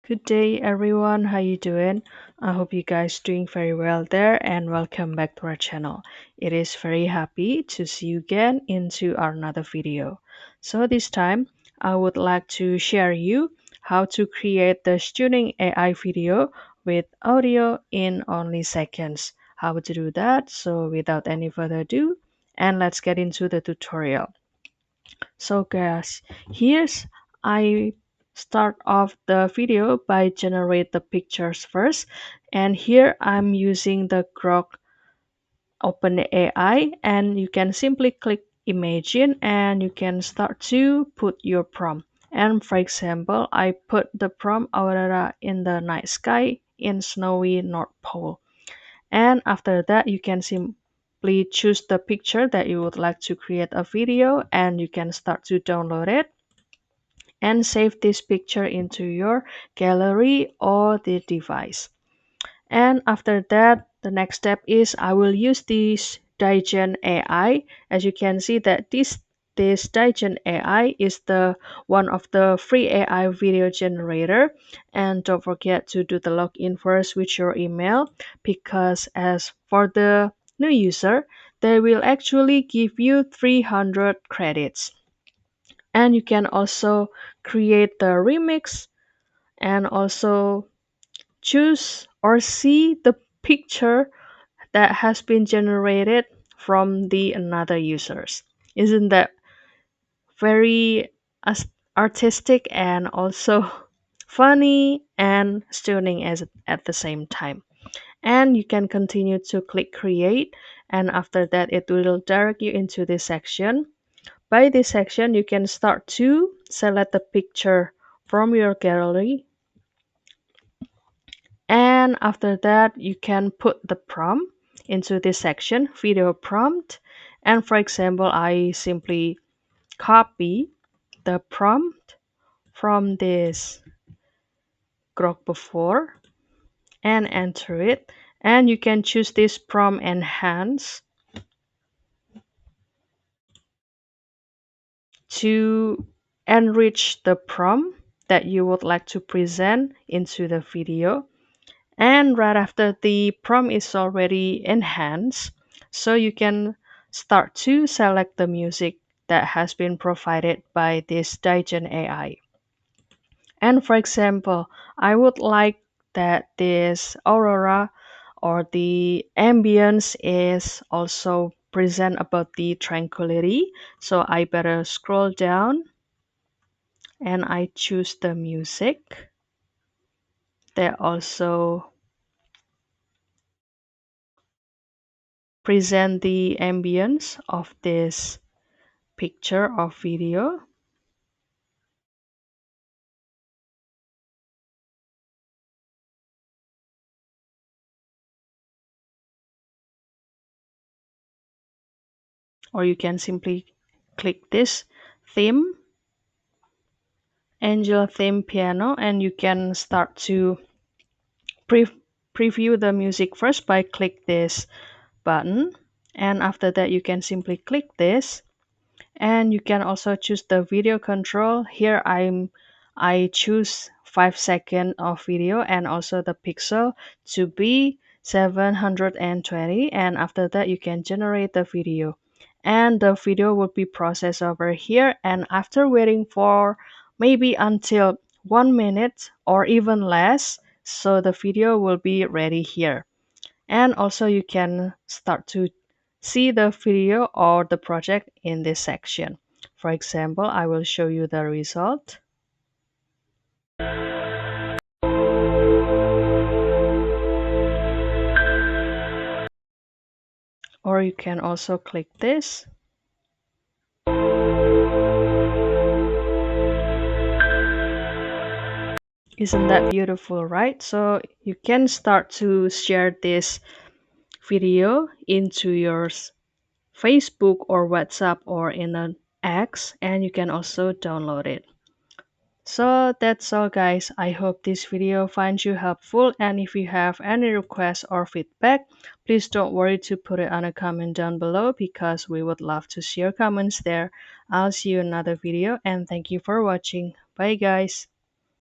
Good day everyone, how you doing? I hope you guys doing very well there and welcome back to our channel. It is very happy to see you again into our another video. So this time I would like to share you how to create the stunning AI video with audio in only seconds. How to do that? So without any further ado, and let's get into the tutorial. So guys, here's I start off the video by generate the pictures first, and here I'm using the Grok OpenAI, and you can simply click imagine and you can start to put your prompt. And for example, I put the prompt aurora in the night sky in snowy North Pole. And after that, you can simply choose the picture that you would like to create a video and you can start to download it and save this picture into your gallery or the device. And after that, the next step is I will use this Digen AI. As you can see that this Digen AI is the one of the free AI video generator. And don't forget to do the login first with your email because as for the new user, they will actually give you 300 credits. And you can also create the remix and also choose or see the picture that has been generated from the another users. Isn't that very artistic and also funny and stunning as at the same time? And you can continue to click create, and after that it will direct you into this section. By this section you can start to select the picture from your gallery, and after that you can put the prompt into this section, video prompt. And for example, I simply copy the prompt from this grok before and enter it, and you can choose this prompt enhance to enrich the prompt that you would like to present into the video. And right after the prompt is already enhanced, so you can start to select the music that has been provided by this Digen AI. And for example, I would like that this aurora or the ambience is also present about the tranquility. So I better scroll down and I choose the music that also present the ambience of this picture or video. Or you can simply click this theme, angel theme piano, and you can start to pre- preview the music first by click this button. And after that you can simply click this, and you can also choose the video control. Here I choose 5 seconds of video and also the pixel to be 720, and after that you can generate the video, and the video will be processed over here. And after waiting for maybe until 1 minute or even less, so the video will be ready here. And also you can start to see the video or the project in this section. For example, I will show you the result. Or you can also click this. Isn't that beautiful, right? So you can start to share this video into your Facebook or WhatsApp or in an X, and you can also download it. So that's all guys. I hope this video finds you helpful, and if you have any requests or feedback, please don't worry to put it on a comment down below because we would love to see your comments there. I'll see you in another video and thank you for watching. Bye guys.